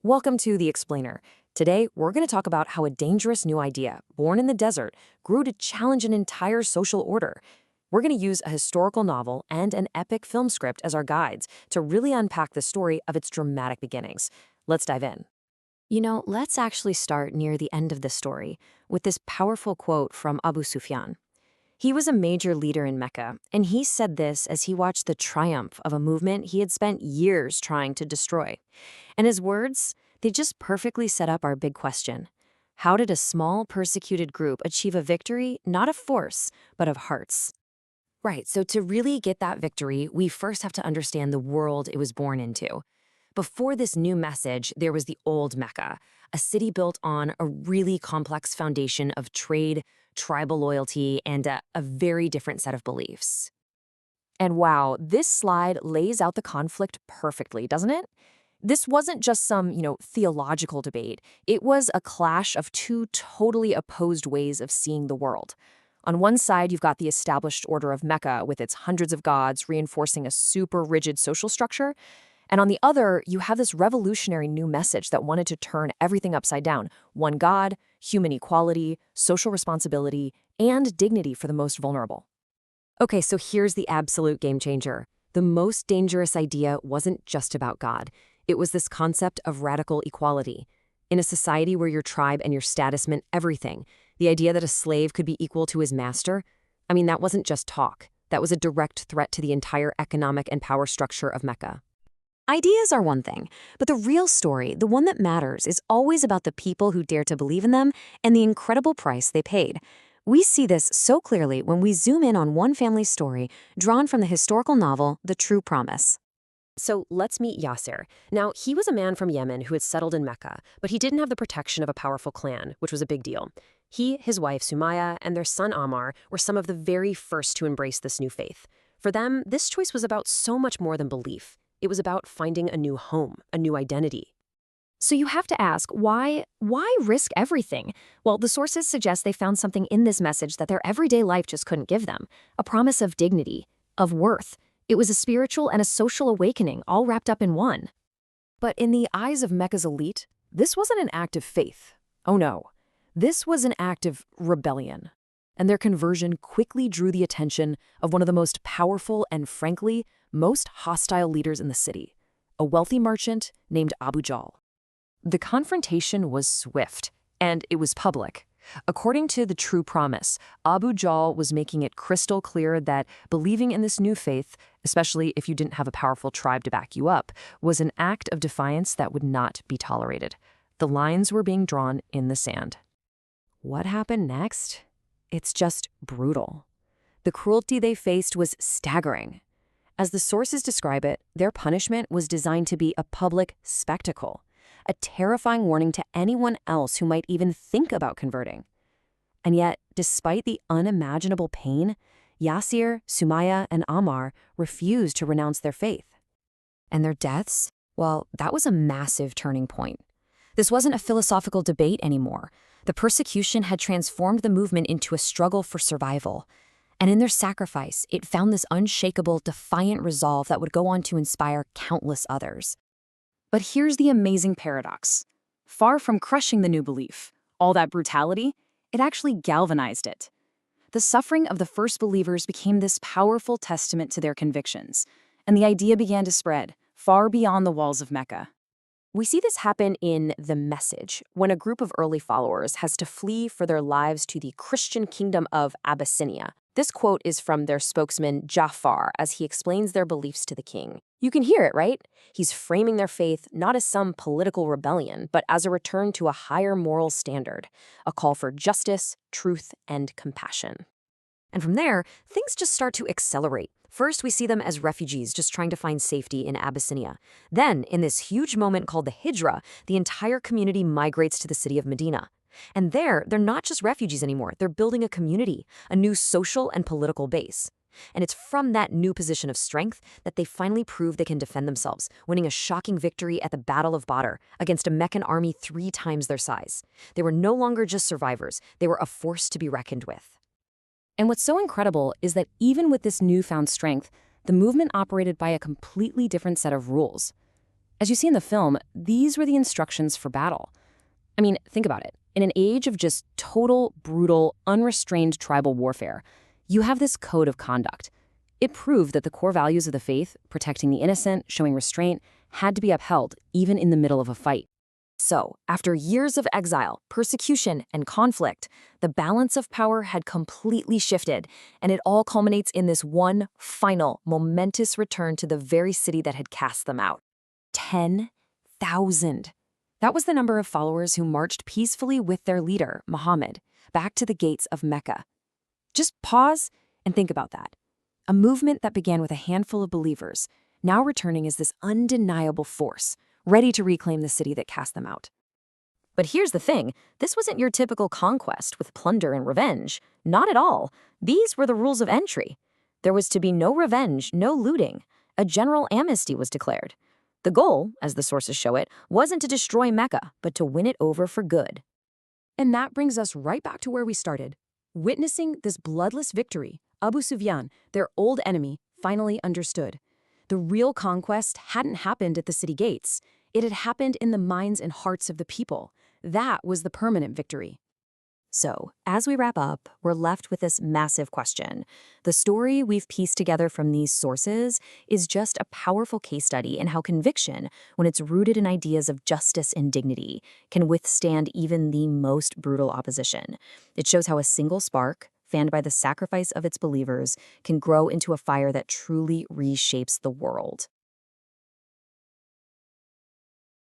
Welcome to The Explainer. Today, we're going to talk about how a dangerous new idea, born in the desert, grew to challenge an entire social order. We're going to use a historical novel and an epic film script as our guides to really unpack the story of its dramatic beginnings. Let's dive in. Let's actually start near the end of the story with this powerful quote from Abu Sufyan. He was a major leader in Mecca, and he said this as he watched the triumph of a movement he had spent years trying to destroy. And his words, they just perfectly set up our big question. How did a small, persecuted group achieve a victory, not of force, but of hearts? Right, so to really get that victory, we first have to understand the world it was born into. Before this new message, there was the old Mecca, a city built on a really complex foundation of trade, tribal loyalty, and a very different set of beliefs. And wow, this slide lays out the conflict perfectly, doesn't it? This wasn't just some, theological debate. It was a clash of two totally opposed ways of seeing the world. On one side, you've got the established order of Mecca with its hundreds of gods reinforcing a super rigid social structure. And on the other, you have this revolutionary new message that wanted to turn everything upside down. One God, human equality, social responsibility, and dignity for the most vulnerable. Okay, so here's the absolute game changer. The most dangerous idea wasn't just about God. It was this concept of radical equality. In a society where your tribe and your status meant everything, the idea that a slave could be equal to his master, that wasn't just talk. That was a direct threat to the entire economic and power structure of Mecca. Ideas are one thing, but the real story, the one that matters, is always about the people who dare to believe in them and the incredible price they paid. We see this so clearly when we zoom in on one family's story drawn from the historical novel The True Promise. So let's meet Yasser. Now, he was a man from Yemen who had settled in Mecca, but he didn't have the protection of a powerful clan, which was a big deal. He, his wife Sumaya, and their son Ammar were some of the very first to embrace this new faith. For them, this choice was about so much more than belief. It was about finding a new home, a new identity. So you have to ask, why risk everything? Well, the sources suggest they found something in this message that their everyday life just couldn't give them. A promise of dignity, of worth. It was a spiritual and a social awakening, all wrapped up in one. But in the eyes of Mecca's elite, this wasn't an act of faith. Oh no. This was an act of rebellion. And their conversion quickly drew the attention of one of the most powerful and, frankly, most hostile leaders in the city, a wealthy merchant named Abu Jahl. The confrontation was swift, and it was public. According to The True Promise, Abu Jahl was making it crystal clear that believing in this new faith, especially if you didn't have a powerful tribe to back you up, was an act of defiance that would not be tolerated. The lines were being drawn in the sand. What happened next? It's just brutal. The cruelty they faced was staggering. As the sources describe it, their punishment was designed to be a public spectacle, a terrifying warning to anyone else who might even think about converting. And yet, despite the unimaginable pain, Yasir, Sumaya, and Ammar refused to renounce their faith. And their deaths? Well, that was a massive turning point. This wasn't a philosophical debate anymore. The persecution had transformed the movement into a struggle for survival. And in their sacrifice, it found this unshakable, defiant resolve that would go on to inspire countless others. But here's the amazing paradox. Far from crushing the new belief, all that brutality, it actually galvanized it. The suffering of the first believers became this powerful testament to their convictions, and the idea began to spread far beyond the walls of Mecca. We see this happen in The Message, when a group of early followers has to flee for their lives to the Christian kingdom of Abyssinia. This quote is from their spokesman, Ja'far, as he explains their beliefs to the king. You can hear it, right? He's framing their faith not as some political rebellion, but as a return to a higher moral standard, a call for justice, truth, and compassion. And from there, things just start to accelerate. First, we see them as refugees just trying to find safety in Abyssinia. Then, in this huge moment called the Hijra, the entire community migrates to the city of Medina. And there, they're not just refugees anymore. They're building a community, a new social and political base. And it's from that new position of strength that they finally prove they can defend themselves, winning a shocking victory at the Battle of Badr against a Meccan army 3 times their size. They were no longer just survivors. They were a force to be reckoned with. And what's so incredible is that even with this newfound strength, the movement operated by a completely different set of rules. As you see in the film, these were the instructions for battle. I mean, think about it. In an age of just total, brutal, unrestrained tribal warfare, you have this code of conduct. It proved that the core values of the faith, protecting the innocent, showing restraint, had to be upheld, even in the middle of a fight. So, after years of exile, persecution, and conflict, the balance of power had completely shifted, and it all culminates in this one final, momentous return to the very city that had cast them out. 10,000. That was the number of followers who marched peacefully with their leader, Muhammad, back to the gates of Mecca. Just pause and think about that. A movement that began with a handful of believers, now returning as this undeniable force, ready to reclaim the city that cast them out. But here's the thing, this wasn't your typical conquest with plunder and revenge. Not at all. These were the rules of entry. There was to be no revenge, no looting. A general amnesty was declared. The goal, as the sources show it, wasn't to destroy Mecca, but to win it over for good. And that brings us right back to where we started. Witnessing this bloodless victory, Abu Sufyan, their old enemy, finally understood. The real conquest hadn't happened at the city gates. It had happened in the minds and hearts of the people. That was the permanent victory. So, as we wrap up, we're left with this massive question. The story we've pieced together from these sources is just a powerful case study in how conviction, when it's rooted in ideas of justice and dignity, can withstand even the most brutal opposition. It shows how a single spark, fanned by the sacrifice of its believers, can grow into a fire that truly reshapes the world.